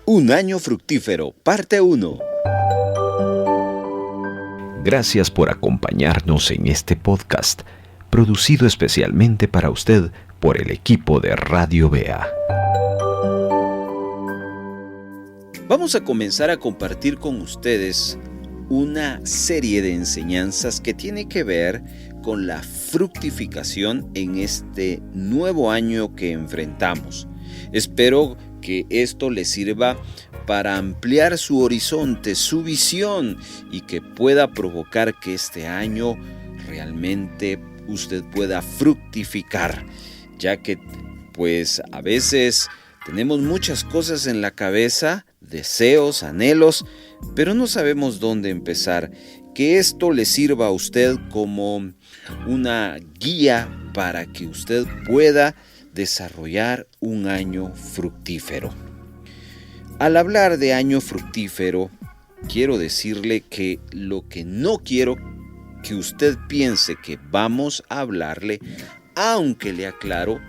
Un año fructífero, parte 1. Gracias por acompañarnos en este podcast, producido especialmente para usted por el equipo de Radio Bea. Vamos a comenzar a compartir con ustedes una serie de enseñanzas que tiene que ver con la fructificación en este nuevo año que enfrentamos. Espero que esto les sirva para ampliar su horizonte, su visión, y que pueda provocar que este año realmente usted pueda fructificar, ya que pues a veces tenemos muchas cosas en la cabeza, deseos, anhelos, pero no sabemos dónde empezar. Que esto le sirva a usted como una guía para que usted pueda desarrollar un año fructífero. Al hablar de año fructífero, quiero decirle que lo que no quiero que usted piense que vamos a hablarle, aunque le aclaro,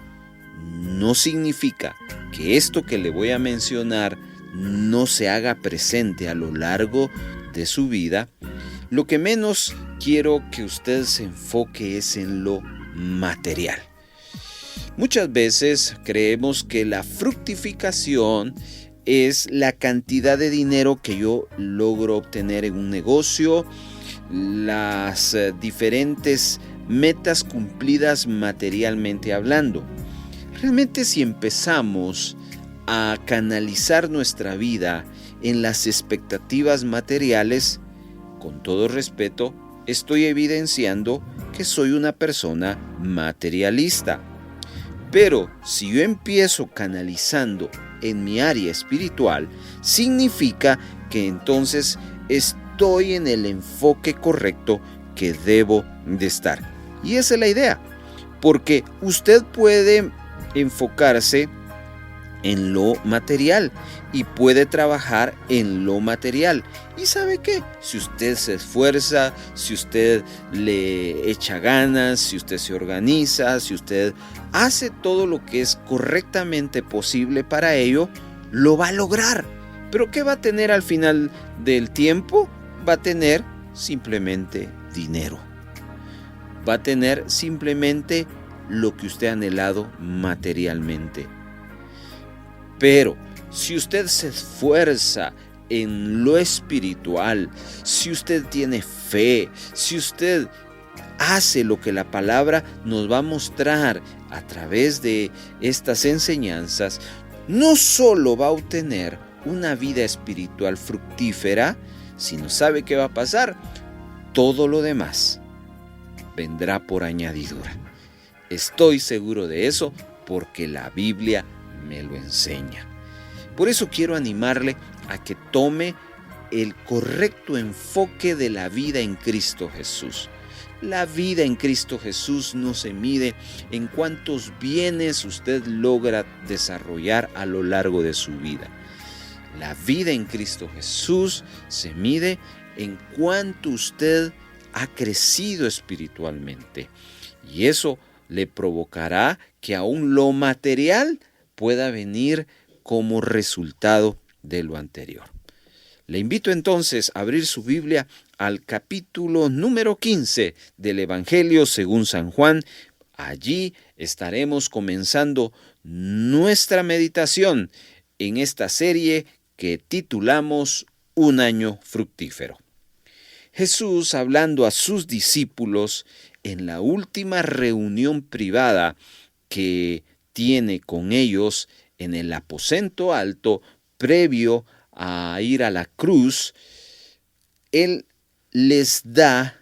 no significa que esto que le voy a mencionar no se haga presente a lo largo de su vida. Lo que menos quiero que usted se enfoque es en lo material. Muchas veces creemos que la fructificación es la cantidad de dinero que yo logro obtener en un negocio, las diferentes metas cumplidas materialmente hablando. Realmente, si empezamos a canalizar nuestra vida en las expectativas materiales, con todo respeto, estoy evidenciando que soy una persona materialista. Pero si yo empiezo canalizando en mi área espiritual, significa que entonces estoy en el enfoque correcto que debo de estar. Y esa es la idea, porque usted puede enfocarse en lo material y puede trabajar en lo material. ¿Y sabe qué? Si usted se esfuerza, si usted le echa ganas, si usted se organiza, si usted hace todo lo que es correctamente posible para ello, lo va a lograr. ¿Pero qué va a tener al final del tiempo? Va a tener simplemente dinero. Va a tener simplemente lo que usted ha anhelado materialmente. Pero si usted se esfuerza en lo espiritual, si usted tiene fe, si usted hace lo que la palabra nos va a mostrar a través de estas enseñanzas, no solo va a obtener una vida espiritual fructífera, sino sabe qué va a pasar. Todo lo demás vendrá por añadidura. Estoy seguro de eso porque la Biblia me lo enseña. Por eso quiero animarle a que tome el correcto enfoque de la vida en Cristo Jesús. La vida en Cristo Jesús no se mide en cuántos bienes usted logra desarrollar a lo largo de su vida. La vida en Cristo Jesús se mide en cuánto usted ha crecido espiritualmente. Y eso le provocará que aún lo material pueda venir como resultado de lo anterior. Le invito entonces a abrir su Biblia al capítulo número 15 del Evangelio según San Juan. Allí estaremos comenzando nuestra meditación en esta serie que titulamos Un año fructífero. Jesús, hablando a sus discípulos en la última reunión privada que tiene con ellos en el aposento alto previo a ir a la cruz, Él les da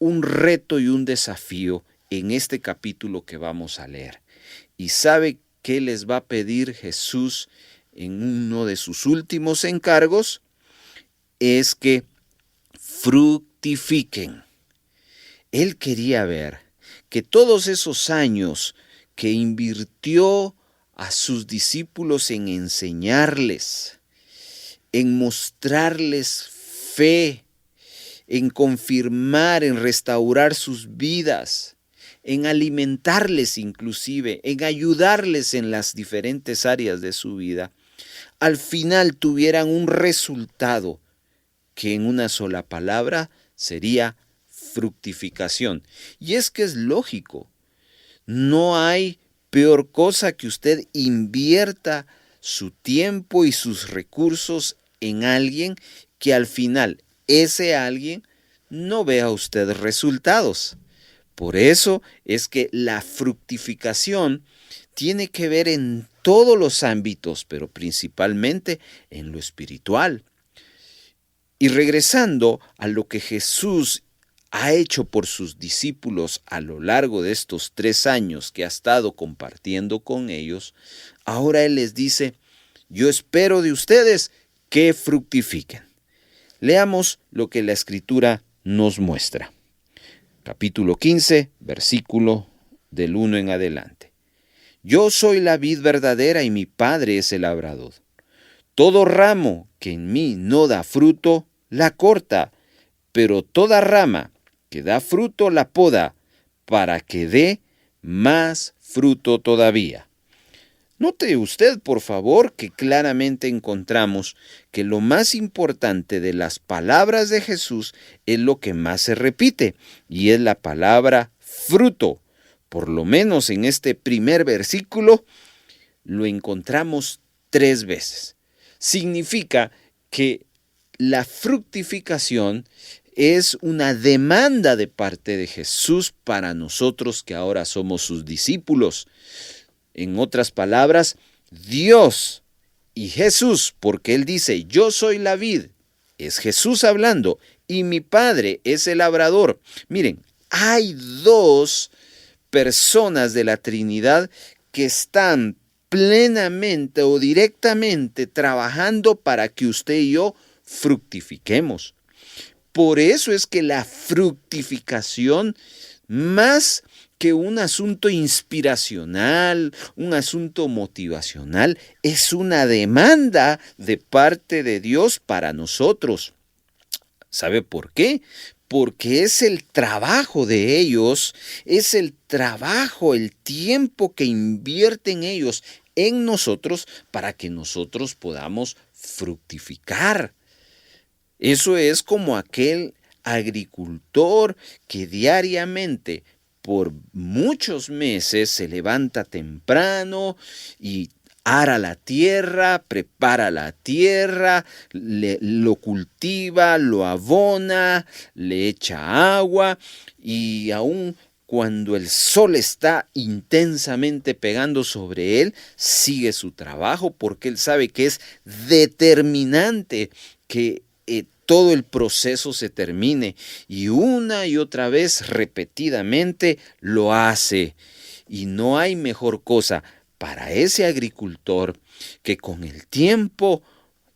un reto y un desafío en este capítulo que vamos a leer. ¿Y sabe qué les va a pedir Jesús en uno de sus últimos encargos? Es que fructifiquen. Él quería ver que todos esos años que invirtió a sus discípulos en enseñarles, en mostrarles fe, en confirmar, en restaurar sus vidas, en alimentarles inclusive, en ayudarles en las diferentes áreas de su vida, al final tuvieran un resultado que en una sola palabra sería fructificación. Y es que es lógico, no hay peor cosa que usted invierta su tiempo y sus recursos en alguien que al final ese alguien no vea usted resultados. Por eso es que la fructificación tiene que ver en todos los ámbitos, pero principalmente en lo espiritual. Y regresando a lo que Jesús ha hecho por sus discípulos a lo largo de estos 3 años que ha estado compartiendo con ellos, ahora Él les dice, yo espero de ustedes que fructifiquen. Leamos lo que la Escritura nos muestra. Capítulo 15, versículo del 1 en adelante. Yo soy la vid verdadera y mi Padre es el labrador. Todo ramo que en mí no da fruto, la corta, pero toda rama que da fruto la poda, para que dé más fruto todavía. Note usted, por favor, que claramente encontramos que lo más importante de las palabras de Jesús es lo que más se repite, y es la palabra fruto. Por lo menos en este primer versículo lo encontramos 3 veces. Significa que la fructificación es una demanda de parte de Jesús para nosotros que ahora somos sus discípulos. En otras palabras, Dios y Jesús, porque Él dice, yo soy la vid, es Jesús hablando, y mi Padre es el labrador. Miren, hay 2 personas de la Trinidad que están plenamente o directamente trabajando para que usted y yo fructifiquemos. Por eso es que la fructificación, más que un asunto inspiracional, un asunto motivacional, es una demanda de parte de Dios para nosotros. ¿Sabe por qué? Porque es el trabajo de ellos, es el trabajo, el tiempo que invierten ellos en nosotros para que nosotros podamos fructificar. Eso es como aquel agricultor que diariamente por muchos meses se levanta temprano y ara la tierra, prepara la tierra, lo cultiva, lo abona, le echa agua y aún cuando el sol está intensamente pegando sobre él, sigue su trabajo porque él sabe que es determinante que todo el proceso se termine y una y otra vez repetidamente lo hace. Y no hay mejor cosa para ese agricultor que con el tiempo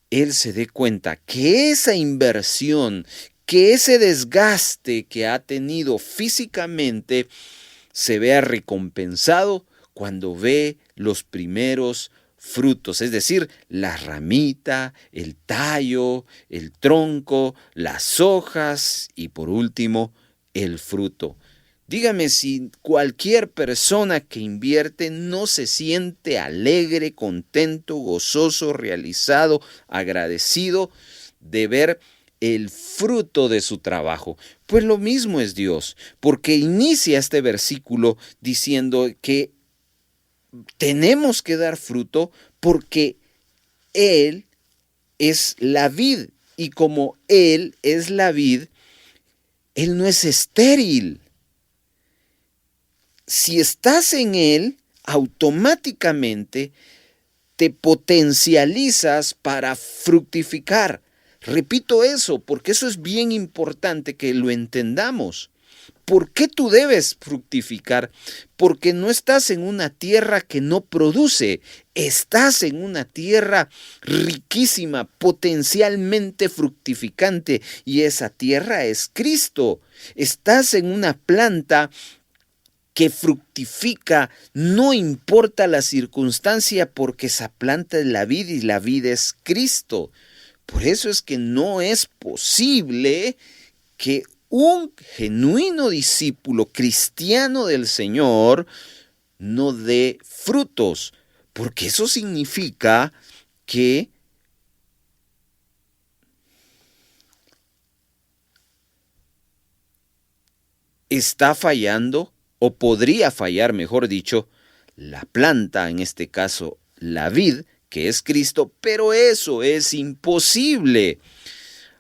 él se dé cuenta que esa inversión, que ese desgaste que ha tenido físicamente se vea recompensado cuando ve los primeros frutos, es decir, la ramita, el tallo, el tronco, las hojas y por último el fruto. Dígame si cualquier persona que invierte no se siente alegre, contento, gozoso, realizado, agradecido de ver el fruto de su trabajo. Pues lo mismo es Dios, porque inicia este versículo diciendo que tenemos que dar fruto porque Él es la vid y como Él es la vid, Él no es estéril. Si estás en Él, automáticamente te potencializas para fructificar. Repito eso, porque eso es bien importante que lo entendamos. ¿Por qué tú debes fructificar? Porque no estás en una tierra que no produce, estás en una tierra riquísima, potencialmente fructificante, y esa tierra es Cristo. Estás en una planta que fructifica, no importa la circunstancia, porque esa planta es la vid y la vid es Cristo. Por eso es que no es posible que un genuino discípulo cristiano del Señor no dé frutos, porque eso significa que está fallando, o podría fallar, mejor dicho, la planta, en este caso la vid, que es Cristo, pero eso es imposible.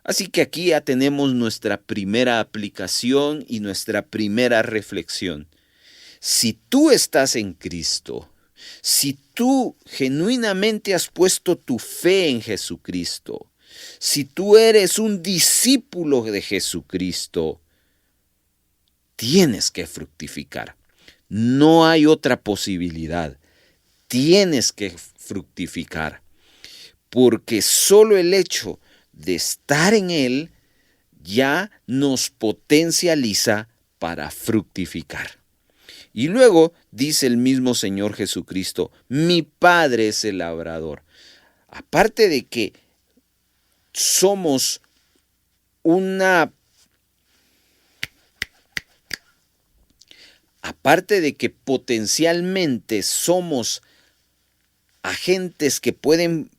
Así que aquí ya tenemos nuestra primera aplicación y nuestra primera reflexión. Si tú estás en Cristo, si tú genuinamente has puesto tu fe en Jesucristo, si tú eres un discípulo de Jesucristo, tienes que fructificar. No hay otra posibilidad. Tienes que fructificar. Porque solo el hecho de estar en Él ya nos potencializa para fructificar. Y luego dice el mismo Señor Jesucristo, mi Padre es el labrador. Aparte de que somos aparte de que potencialmente somos agentes que pueden,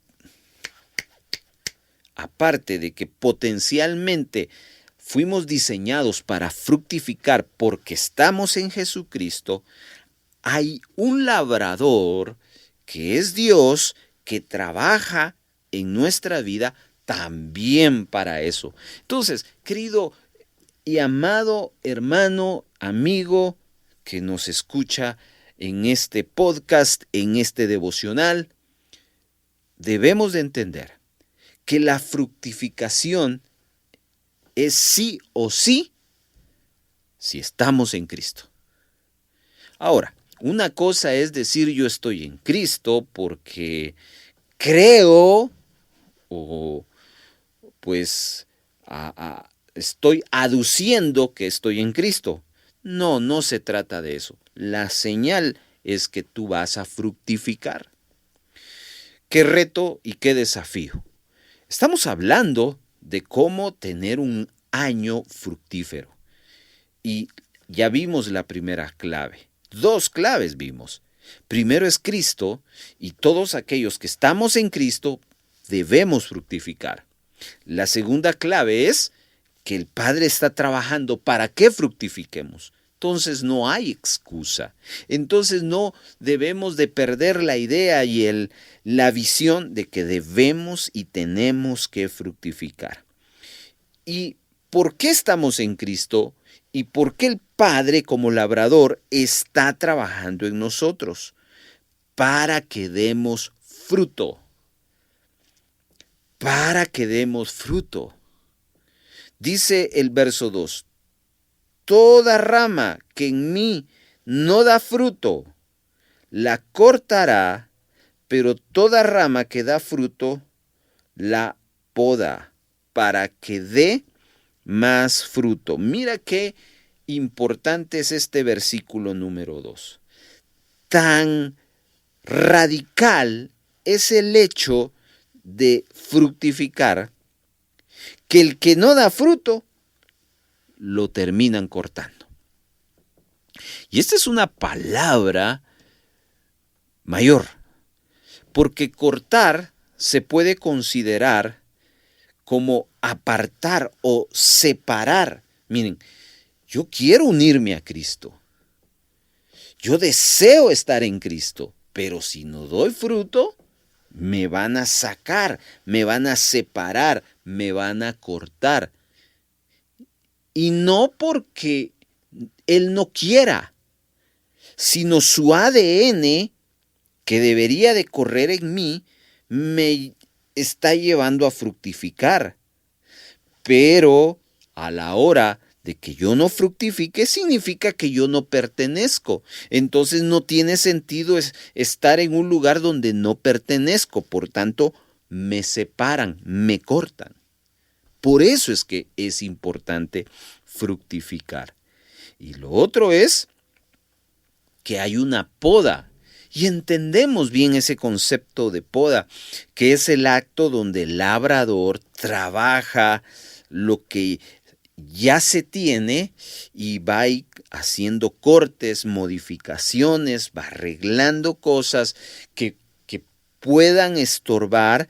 aparte de que potencialmente fuimos diseñados para fructificar porque estamos en Jesucristo, hay un labrador que es Dios que trabaja en nuestra vida también para eso. Entonces, querido y amado hermano, amigo que nos escucha en este podcast, en este devocional, debemos de entender que la fructificación es sí o sí si estamos en Cristo. Ahora, una cosa es decir yo estoy en Cristo porque creo o pues estoy aduciendo que estoy en Cristo. No, no se trata de eso. La señal es que tú vas a fructificar. ¿Qué reto y qué desafío? Estamos hablando de cómo tener un año fructífero. Y ya vimos la primera clave. 2 claves vimos. Primero es Cristo y todos aquellos que estamos en Cristo debemos fructificar. La segunda clave es que el Padre está trabajando para que fructifiquemos. Entonces no hay excusa. Entonces no debemos de perder la idea y la visión de que debemos y tenemos que fructificar. ¿Y por qué estamos en Cristo? ¿Y por qué el Padre como labrador está trabajando en nosotros? Para que demos fruto. Para que demos fruto. Dice el verso 2. Toda rama que en mí no da fruto, la cortará, pero toda rama que da fruto, la poda, para que dé más fruto. Mira qué importante es este versículo número 2. Tan radical es el hecho de fructificar que el que no da fruto lo terminan cortando. Y esta es una palabra mayor, porque cortar se puede considerar como apartar o separar. Miren, yo quiero unirme a Cristo. Yo deseo estar en Cristo, pero si no doy fruto, me van a sacar, me van a separar, me van a cortar. Y no porque Él no quiera, sino su ADN, que debería de correr en mí, me está llevando a fructificar. Pero a la hora de que yo no fructifique, significa que yo no pertenezco. Entonces no tiene sentido estar en un lugar donde no pertenezco. Por tanto, me separan, me cortan. Por eso es que es importante fructificar. Y lo otro es que hay una poda. Y entendemos bien ese concepto de poda, que es el acto donde el labrador trabaja lo que ya se tiene y va haciendo cortes, modificaciones, va arreglando cosas que puedan estorbar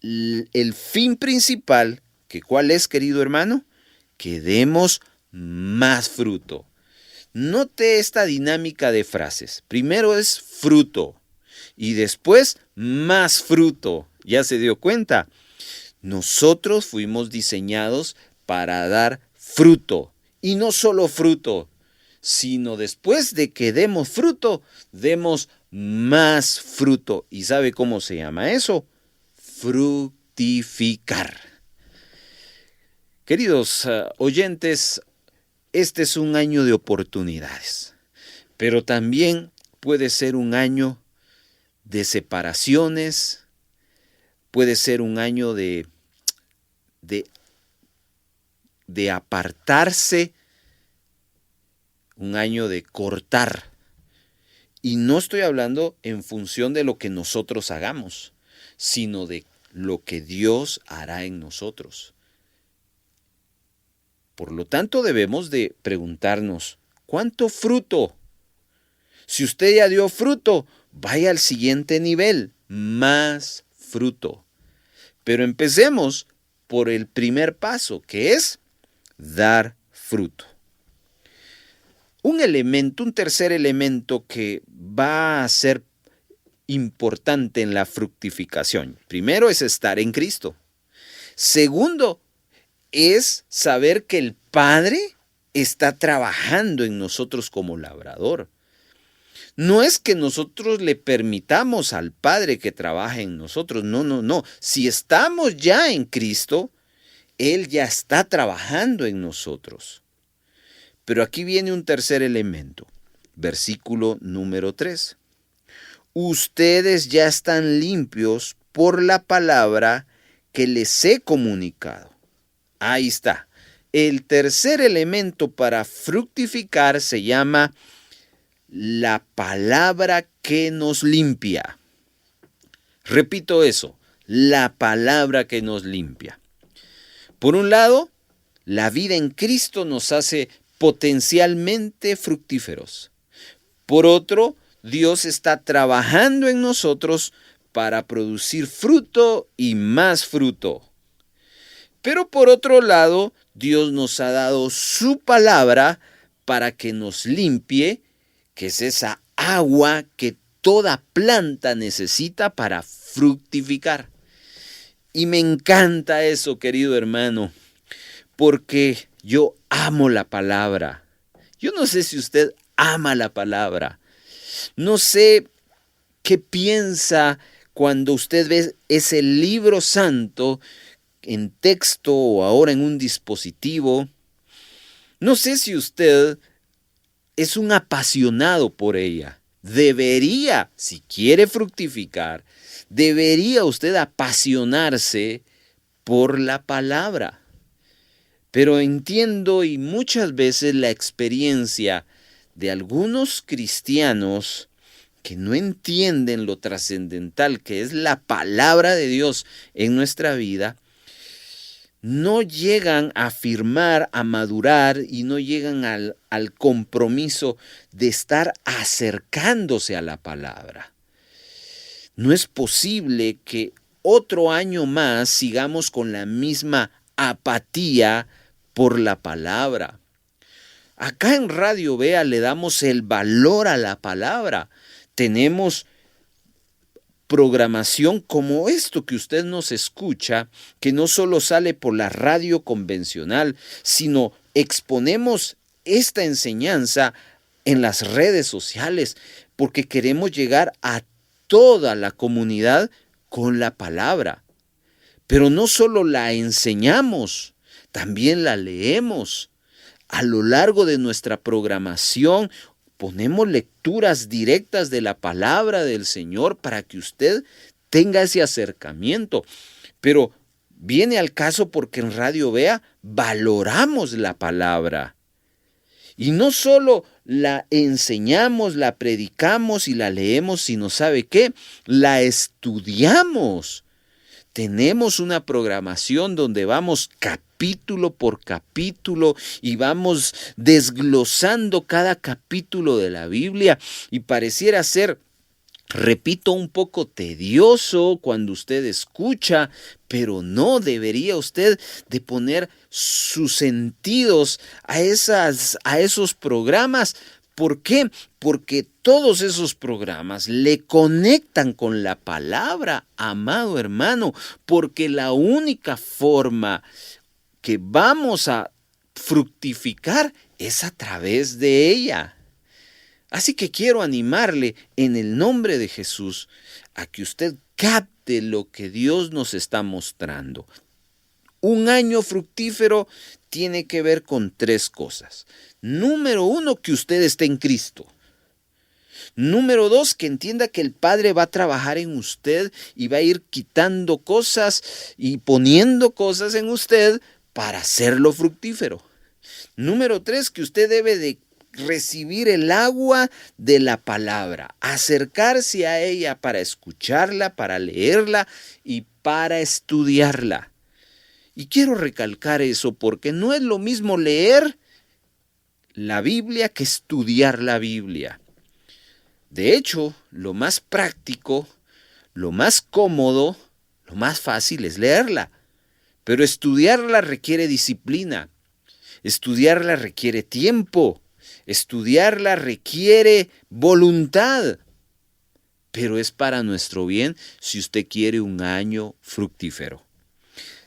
el fin principal, que ¿cuál es, querido hermano? Que demos más fruto. Note esta dinámica de frases. Primero es fruto y después más fruto. ¿Ya se dio cuenta? Nosotros fuimos diseñados para dar fruto. Y no solo fruto, sino después de que demos fruto, demos más fruto. ¿Y sabe cómo se llama eso? Fructificar. Queridos oyentes, este es un año de oportunidades, pero también puede ser un año de separaciones, puede ser un año de apartarse, un año de cortar. Y no estoy hablando en función de lo que nosotros hagamos, sino de lo que Dios hará en nosotros. Por lo tanto, debemos de preguntarnos, ¿cuánto fruto? Si usted ya dio fruto, vaya al siguiente nivel, más fruto. Pero empecemos por el primer paso, que es dar fruto. Un tercer elemento que va a ser importante en la fructificación. Primero es estar en Cristo. Segundo, es saber que el Padre está trabajando en nosotros como labrador. No es que nosotros le permitamos al Padre que trabaje en nosotros. No. Si estamos ya en Cristo, Él ya está trabajando en nosotros. Pero aquí viene un tercer elemento. Versículo número 3. Ustedes ya están limpios por la palabra que les he comunicado. Ahí está. El tercer elemento para fructificar se llama la palabra que nos limpia. Repito eso, la palabra que nos limpia. Por un lado, la vida en Cristo nos hace potencialmente fructíferos. Por otro, Dios está trabajando en nosotros para producir fruto y más fruto. Pero por otro lado, Dios nos ha dado su palabra para que nos limpie, que es esa agua que toda planta necesita para fructificar. Y me encanta eso, querido hermano, porque yo amo la palabra. Yo no sé si usted ama la palabra. No sé qué piensa cuando usted ve ese libro santo en texto o ahora en un dispositivo. No sé si usted es un apasionado por ella. Debería, si quiere fructificar, debería usted apasionarse por la palabra. Pero entiendo y muchas veces la experiencia de algunos cristianos que no entienden lo trascendental que es la palabra de Dios en nuestra vida, no llegan a afirmar, a madurar y no llegan al compromiso de estar acercándose a la palabra. No es posible que otro año más sigamos con la misma apatía por la palabra. Acá en Radio Vea le damos el valor a la palabra. Tenemos programación como esto que usted nos escucha, que no solo sale por la radio convencional, sino exponemos esta enseñanza en las redes sociales, porque queremos llegar a toda la comunidad con la palabra. Pero no solo la enseñamos, también la leemos. A lo largo de nuestra programación ponemos lecturas directas de la palabra del Señor para que usted tenga ese acercamiento. Pero viene al caso porque en Radio Vea valoramos la palabra. Y no solo la enseñamos, la predicamos y la leemos, sino ¿sabe qué? La estudiamos. Tenemos una programación donde vamos capítulo por capítulo y vamos desglosando cada capítulo de la Biblia y pareciera ser repito, un poco tedioso cuando usted escucha, pero no debería usted de poner sus sentidos a esos programas. ¿Por qué? Porque todos esos programas le conectan con la palabra, amado hermano, porque la única forma que vamos a fructificar es a través de ella. Así que quiero animarle en el nombre de Jesús a que usted capte lo que Dios nos está mostrando. Un año fructífero tiene que ver con 3 cosas. Número 1, que usted esté en Cristo. Número 2, que entienda que el Padre va a trabajar en usted y va a ir quitando cosas y poniendo cosas en usted para hacerlo fructífero. Número 3, que usted debe de recibir el agua de la palabra, acercarse a ella para escucharla, para leerla y para estudiarla. Y quiero recalcar eso porque no es lo mismo leer la Biblia que estudiar la Biblia. De hecho, lo más práctico, lo más cómodo, lo más fácil es leerla, pero estudiarla requiere disciplina, estudiarla requiere tiempo, estudiarla requiere voluntad, pero es para nuestro bien si usted quiere un año fructífero.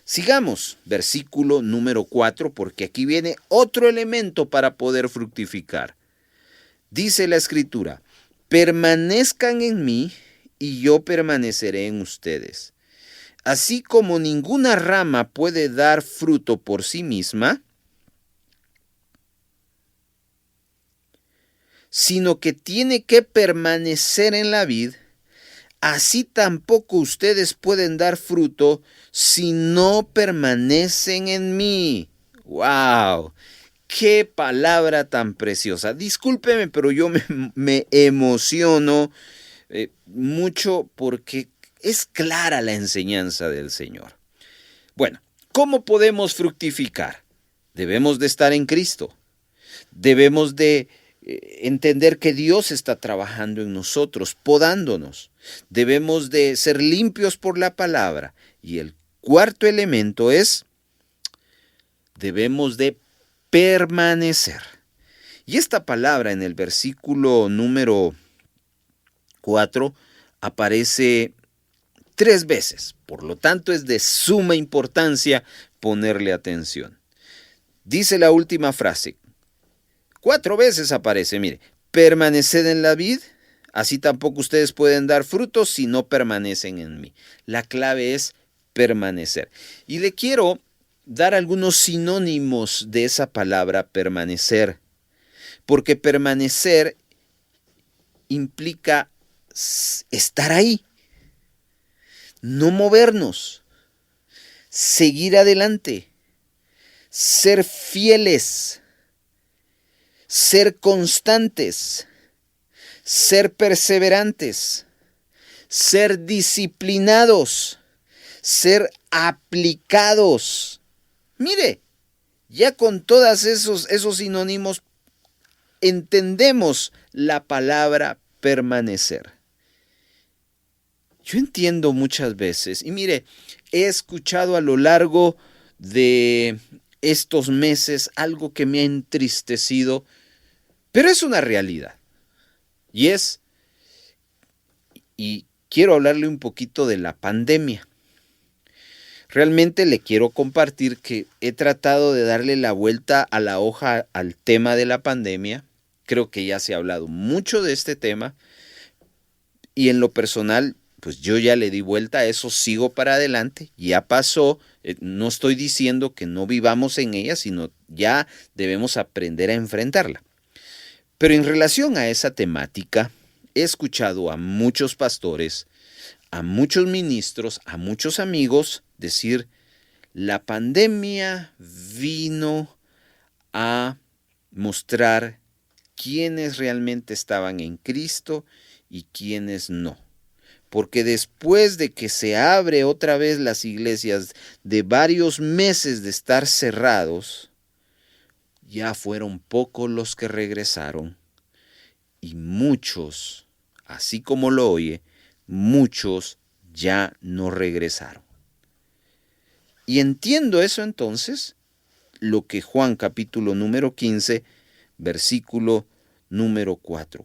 Sigamos, versículo número 4, porque aquí viene otro elemento para poder fructificar. Dice la Escritura: permanezcan en mí y yo permaneceré en ustedes. Así como ninguna rama puede dar fruto por sí misma, sino que tiene que permanecer en la vid, así tampoco ustedes pueden dar fruto si no permanecen en mí. ¡Wow! ¡Qué palabra tan preciosa! Discúlpeme, pero yo me emociono mucho porque es clara la enseñanza del Señor. Bueno, ¿cómo podemos fructificar? Debemos de estar en Cristo. Debemos de entender que Dios está trabajando en nosotros, podándonos. Debemos de ser limpios por la palabra. Y el cuarto elemento es, debemos de permanecer. Y esta palabra en el versículo número 4 aparece 3 veces. Por lo tanto, es de suma importancia ponerle atención. Dice la última frase. 4 veces aparece, mire, permaneced en la vid, así tampoco ustedes pueden dar frutos si no permanecen en mí. La clave es permanecer. Y le quiero dar algunos sinónimos de esa palabra permanecer, porque permanecer implica estar ahí, no movernos, seguir adelante, ser fieles, ser constantes, ser perseverantes, ser disciplinados, ser aplicados. Mire, ya con todos esos sinónimos entendemos la palabra permanecer. Yo entiendo muchas veces, y mire, he escuchado a lo largo de estos meses algo que me ha entristecido, pero es una realidad. Y quiero hablarle un poquito de la pandemia. Realmente le quiero compartir que he tratado de darle la vuelta a la hoja al tema de la pandemia. Creo que ya se ha hablado mucho de este tema. Y en lo personal, pues yo ya le di vuelta a eso, sigo para adelante, ya pasó. No estoy diciendo que no vivamos en ella, sino ya debemos aprender a enfrentarla. Pero en relación a esa temática, he escuchado a muchos pastores, a muchos ministros, a muchos amigos decir, la pandemia vino a mostrar quiénes realmente estaban en Cristo y quiénes no. Porque después de que se abre otra vez las iglesias de varios meses de estar cerrados, ya fueron pocos los que regresaron y muchos así como lo oye, muchos ya no regresaron. Y entiendo eso entonces, lo que Juan capítulo número 15, versículo número 4.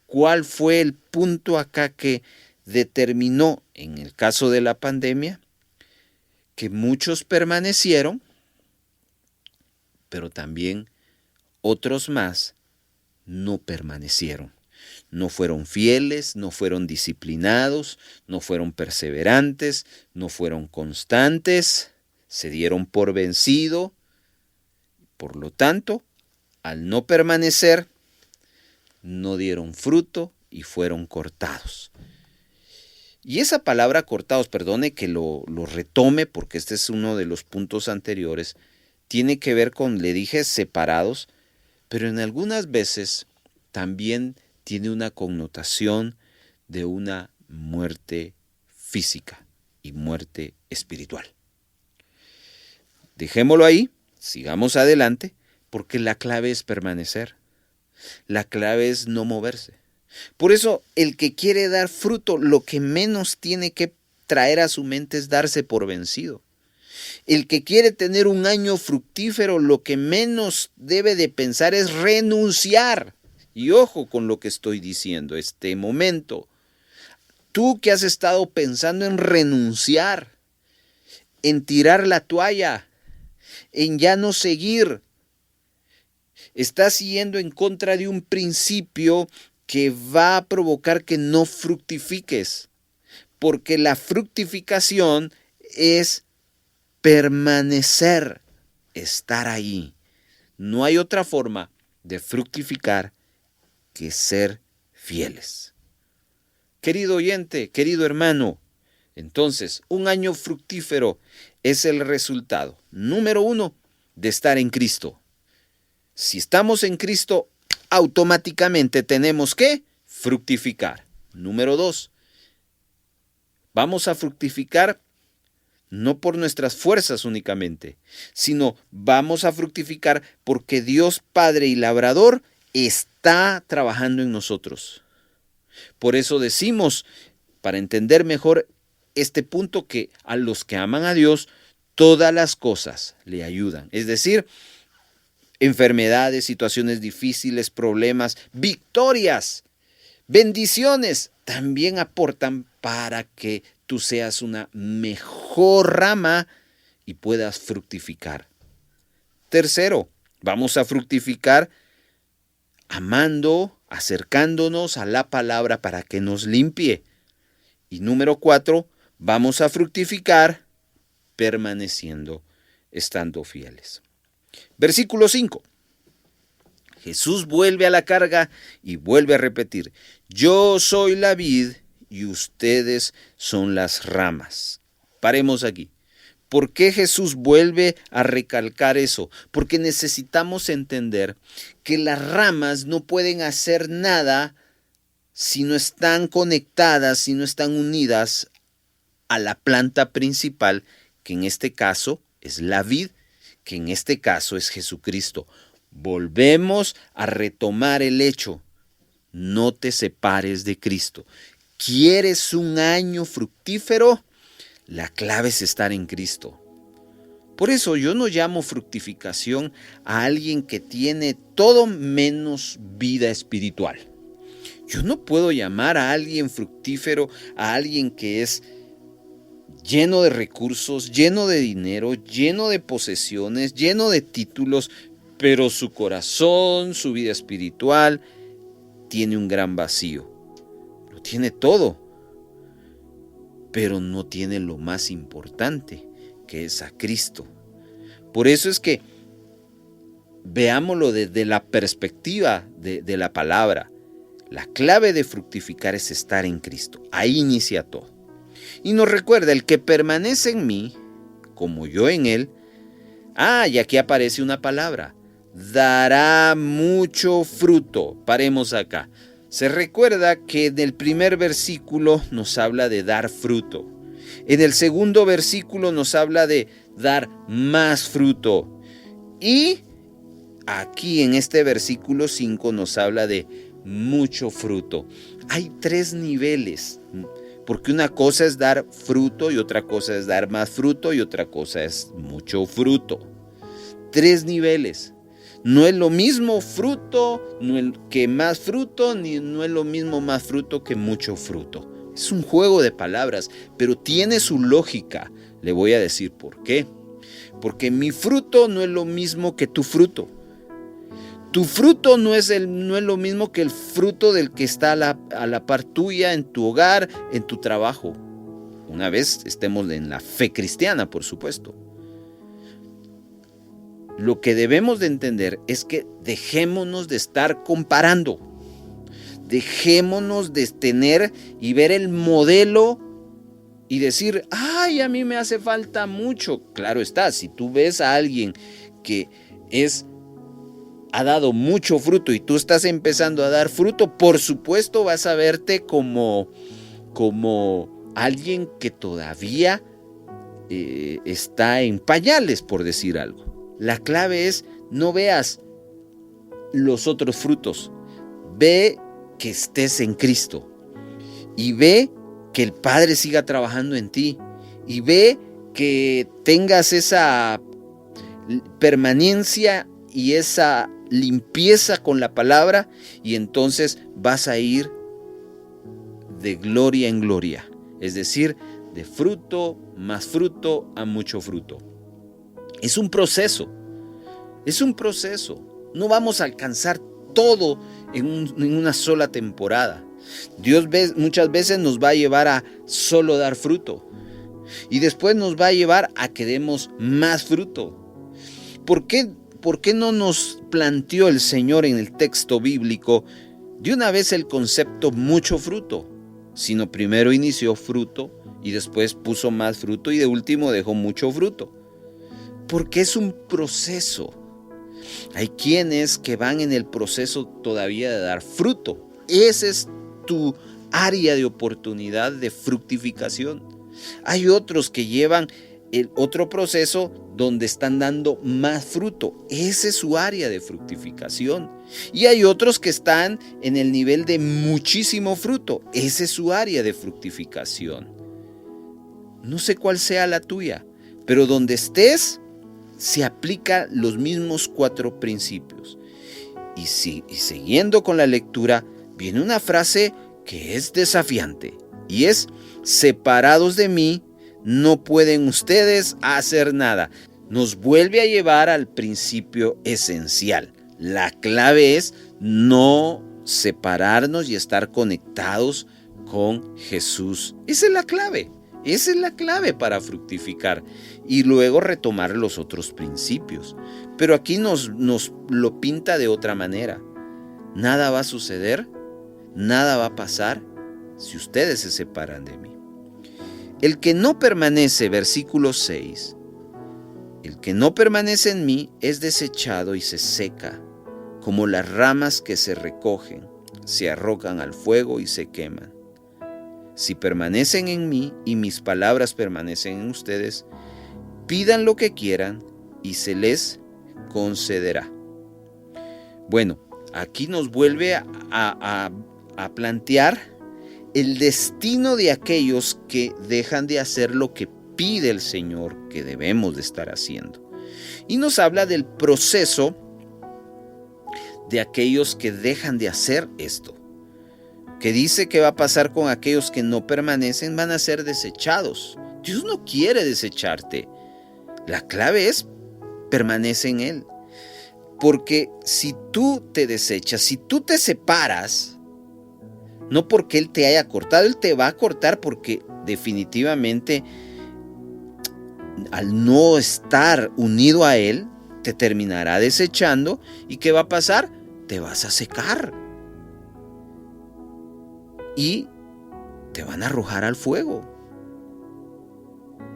¿Cuál fue el punto acá que determinó, en el caso de la pandemia, que muchos permanecieron, pero también otros más no permanecieron? No fueron fieles, no fueron disciplinados, no fueron perseverantes, no fueron constantes, se dieron por vencido. Por lo tanto, al no permanecer, no dieron fruto y fueron cortados. Y esa palabra cortados, perdone que lo retome porque este es uno de los puntos anteriores, tiene que ver con, le dije, separados, pero en algunas veces también tiene una connotación de una muerte física y muerte espiritual. Dejémoslo ahí, sigamos adelante, porque la clave es permanecer. La clave es no moverse. Por eso, el que quiere dar fruto, lo que menos tiene que traer a su mente es darse por vencido. El que quiere tener un año fructífero, lo que menos debe de pensar es renunciar. Y ojo con lo que estoy diciendo, este momento. Tú que has estado pensando en renunciar, en tirar la toalla, en ya no seguir, estás yendo en contra de un principio que va a provocar que no fructifiques. Porque la fructificación es permanecer, estar ahí. No hay otra forma de fructificar que ser fieles. Querido oyente, querido hermano, entonces un año fructífero es el resultado, número 1, de estar en Cristo. Si estamos en Cristo, automáticamente tenemos que fructificar. Número 2, vamos a fructificar no por nuestras fuerzas únicamente, sino vamos a fructificar porque Dios Padre y Labrador está trabajando en nosotros. Por eso decimos, para entender mejor este punto, que a los que aman a Dios, todas las cosas le ayudan. Es decir, enfermedades, situaciones difíciles, problemas, victorias, bendiciones, también aportan para que tú seas una mejor rama y puedas fructificar. Tercero, vamos a fructificar amando, acercándonos a la palabra para que nos limpie. Y número 4, vamos a fructificar permaneciendo, estando fieles. Versículo 5. Jesús vuelve a la carga y vuelve a repetir: yo soy la vid y ustedes son las ramas. Paremos aquí. ¿Por qué Jesús vuelve a recalcar eso? Porque necesitamos entender que las ramas no pueden hacer nada si no están conectadas, si no están unidas a la planta principal, que en este caso es la vid, que en este caso es Jesucristo. Volvemos a retomar el hecho: no te separes de Cristo. ¿Quieres un año fructífero? La clave es estar en Cristo. Por eso yo no llamo fructificación a alguien que tiene todo menos vida espiritual. Yo no puedo llamar a alguien fructífero a alguien que es lleno de recursos, lleno de dinero, lleno de posesiones, lleno de títulos, pero su corazón, su vida espiritual, tiene un gran vacío. Lo tiene todo, pero no tiene lo más importante, que es a Cristo. Por eso es que veámoslo desde la perspectiva de la palabra. La clave de fructificar es estar en Cristo. Ahí inicia todo. Y nos recuerda: el que permanece en mí, como yo en él. Y aquí aparece una palabra: dará mucho fruto. Paremos acá. Se recuerda que en el primer versículo nos habla de dar fruto. En el segundo versículo nos habla de dar más fruto. Y aquí en este versículo 5 nos habla de mucho fruto. hay 3 niveles, porque una cosa es dar fruto y otra cosa es dar más fruto y otra cosa es mucho fruto. 3 niveles. No es lo mismo fruto que más fruto, ni no es lo mismo más fruto que mucho fruto. Es un juego de palabras, pero tiene su lógica. Le voy a decir por qué. Porque mi fruto no es lo mismo que tu fruto. Tu fruto no es lo mismo que el fruto del que está a la par tuya, en tu hogar, en tu trabajo. Una vez estemos en la fe cristiana, por supuesto. Lo que debemos de entender es que dejémonos de estar comparando. Dejémonos de tener y ver el modelo y decir, ay, a mí me hace falta mucho. Claro está, si tú ves a alguien que ha dado mucho fruto y tú estás empezando a dar fruto, por supuesto vas a verte como alguien que todavía está en pañales, por decir algo. La clave es, no veas los otros frutos, ve que estés en Cristo y ve que el Padre siga trabajando en ti y ve que tengas esa permanencia y esa limpieza con la palabra, y entonces vas a ir de gloria en gloria, es decir, de fruto más fruto a mucho fruto. Es un proceso, no vamos a alcanzar todo en una sola temporada. Dios muchas veces nos va a llevar a solo dar fruto y después nos va a llevar a que demos más fruto. ¿Por qué no nos planteó el Señor en el texto bíblico de una vez el concepto mucho fruto? Sino primero inició fruto y después puso más fruto y de último dejó mucho fruto. Porque es un proceso. Hay quienes que van en el proceso todavía de dar fruto. Ese es tu área de oportunidad de fructificación. Hay otros que llevan el otro proceso donde están dando más fruto. Ese es su área de fructificación. Y hay otros que están en el nivel de muchísimo fruto. Ese es su área de fructificación. No sé cuál sea la tuya, pero donde estés se aplican los mismos 4 principios. Y siguiendo con la lectura, viene una frase que es desafiante y es: separados de mí, no pueden ustedes hacer nada. Nos vuelve a llevar al principio esencial. La clave es no separarnos y estar conectados con Jesús. Esa es la clave. Esa es la clave para fructificar y luego retomar los otros principios. Pero aquí nos lo pinta de otra manera. Nada va a suceder, nada va a pasar si ustedes se separan de mí. El que no permanece, versículo 6, el que no permanece en mí es desechado y se seca, como las ramas que se recogen, se arrojan al fuego y se queman. Si permanecen en mí y mis palabras permanecen en ustedes, pidan lo que quieran y se les concederá. Bueno, aquí nos vuelve a plantear el destino de aquellos que dejan de hacer lo que pide el Señor que debemos de estar haciendo. Y nos habla del proceso de aquellos que dejan de hacer esto, que dice que va a pasar con aquellos que no permanecen, van a ser desechados. Dios no quiere desecharte. La clave es permanece en Él. Porque si tú te desechas, si tú te separas, no porque Él te haya cortado, Él te va a cortar porque definitivamente al no estar unido a Él, te terminará desechando. ¿Y qué va a pasar? Te vas a secar. Y te van a arrojar al fuego.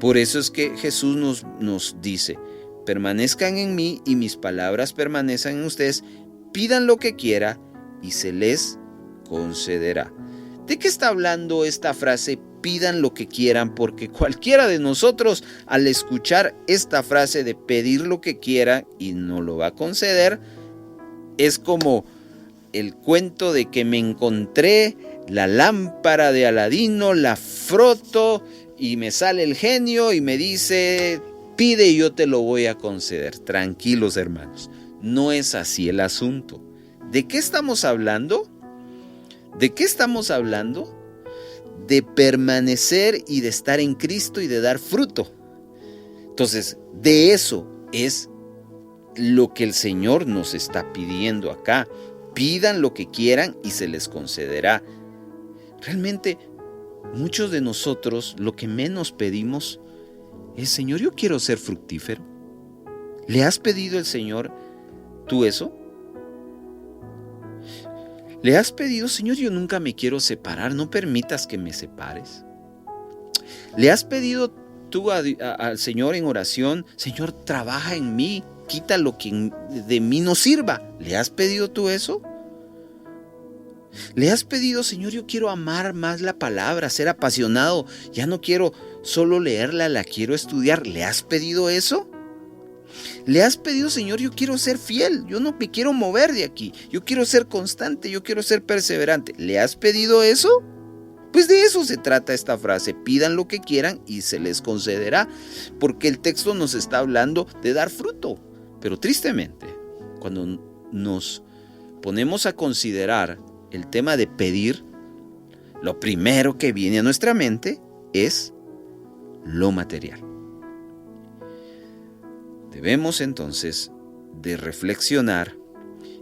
Por eso es que Jesús nos dice: permanezcan en mí y mis palabras permanezcan en ustedes, pidan lo que quiera y se les concederá. ¿De qué está hablando esta frase? Pidan lo que quieran, porque cualquiera de nosotros al escuchar esta frase de pedir lo que quiera y no lo va a conceder, es como el cuento de que me encontré la lámpara de Aladino, la froto y me sale el genio y me dice, pide y yo te lo voy a conceder. Tranquilos, hermanos, no es así el asunto. ¿De qué estamos hablando? ¿De qué estamos hablando? De permanecer y de estar en Cristo y de dar fruto. Entonces, de eso es lo que el Señor nos está pidiendo acá. Pidan lo que quieran y se les concederá. Realmente, muchos de nosotros lo que menos pedimos es, Señor, yo quiero ser fructífero. ¿Le has pedido al Señor tú eso? ¿Le has pedido, Señor, yo nunca me quiero separar, no permitas que me separes? ¿Le has pedido tú al Señor en oración, Señor, trabaja en mí, quita lo que de mí no sirva? ¿Le has pedido tú eso? ¿Le has pedido, Señor, yo quiero amar más la palabra, ser apasionado, ya no quiero solo leerla, la quiero estudiar? ¿Le has pedido eso? ¿Le has pedido, Señor, yo quiero ser fiel, yo no me quiero mover de aquí, yo quiero ser constante, yo quiero ser perseverante? ¿Le has pedido eso? Pues de eso se trata esta frase, pidan lo que quieran y se les concederá, porque el texto nos está hablando de dar fruto. Pero tristemente, cuando nos ponemos a considerar el tema de pedir, lo primero que viene a nuestra mente es lo material. Debemos entonces de reflexionar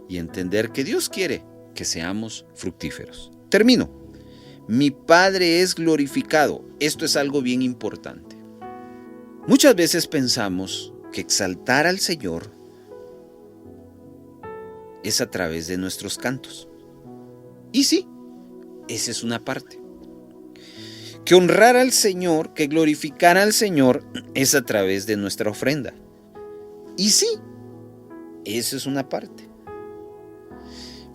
y entender que Dios quiere que seamos fructíferos. Termino. Mi Padre es glorificado. Esto es algo bien importante. Muchas veces pensamos que exaltar al Señor es a través de nuestros cantos. Y sí, esa es una parte. Que honrar al Señor, que glorificar al Señor es a través de nuestra ofrenda. Y sí, esa es una parte.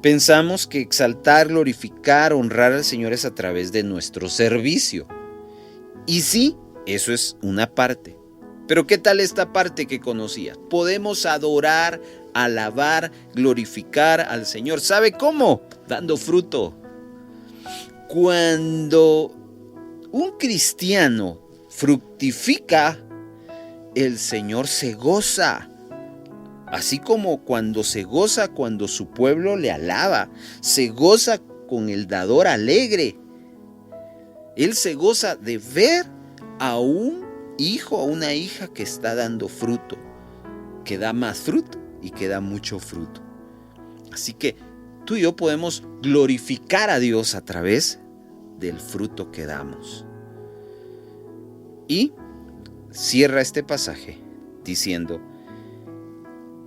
Pensamos que exaltar, glorificar, honrar al Señor es a través de nuestro servicio. Y sí, eso es una parte. Pero ¿qué tal esta parte que conocías? Podemos adorar, alabar, glorificar al Señor. ¿Sabe cómo? Dando fruto. Cuando un cristiano fructifica, el Señor se goza. Así como cuando se goza cuando su pueblo le alaba, se goza con el dador alegre. Él se goza de ver a un hijo, a una hija que está dando fruto, que da más fruto y que da mucho fruto. Así que tú y yo podemos glorificar a Dios a través del fruto que damos. Y cierra este pasaje diciendo: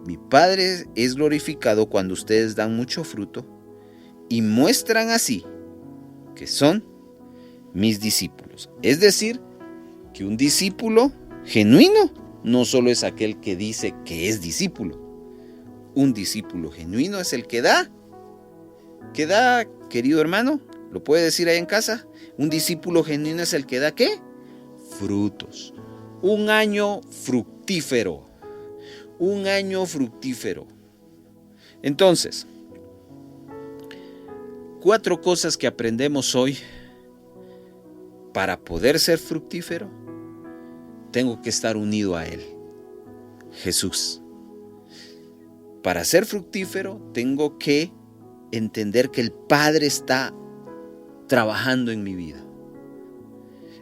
mi Padre es glorificado cuando ustedes dan mucho fruto y muestran así que son mis discípulos. Es decir, que un discípulo genuino no solo es aquel que dice que es discípulo. Un discípulo genuino es el que da, querido hermano, ¿lo puede decir ahí en casa? Un discípulo genuino es el que da, ¿qué? Frutos. Un año fructífero. Un año fructífero. Entonces, 4 cosas que aprendemos hoy. Para poder ser fructífero, tengo que estar unido a Él, Jesús. Para ser fructífero, tengo que entender que el Padre está trabajando en mi vida.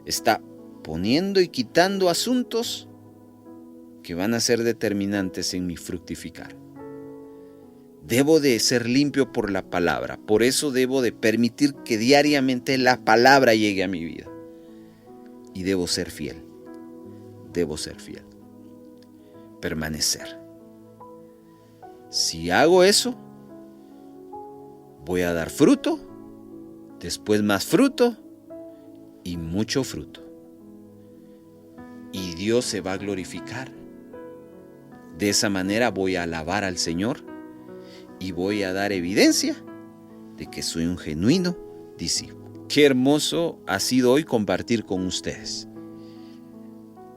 Está poniendo y quitando asuntos que van a ser determinantes en mi fructificar. Debo de ser limpio por la palabra. Por eso debo de permitir que diariamente la palabra llegue a mi vida. Y debo ser fiel. Debo ser fiel. Permanecer. Si hago eso, voy a dar fruto, después más fruto y mucho fruto. Y Dios se va a glorificar. De esa manera voy a alabar al Señor y voy a dar evidencia de que soy un genuino discípulo. Qué hermoso ha sido hoy compartir con ustedes.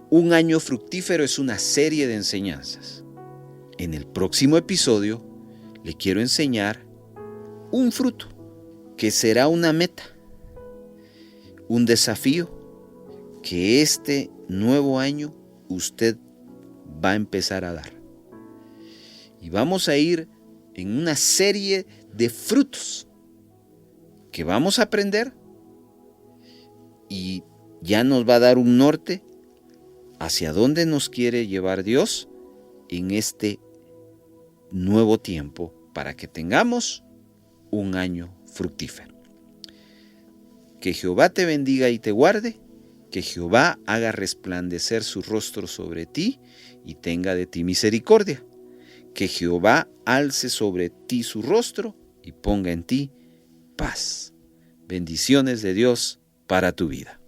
Un año fructífero es una serie de enseñanzas. En el próximo episodio le quiero enseñar un fruto que será una meta un desafío que este nuevo año usted va a empezar a dar. Y vamos a ir en una serie de frutos que vamos a aprender y ya nos va a dar un norte hacia dónde nos quiere llevar Dios en este nuevo tiempo para que tengamos un año fructífero. Que Jehová te bendiga y te guarde, que Jehová haga resplandecer su rostro sobre ti y tenga de ti misericordia. Que Jehová alce sobre ti su rostro y ponga en ti paz. Bendiciones de Dios para tu vida.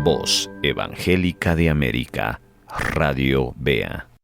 Voz Evangélica de América, Radio BEA.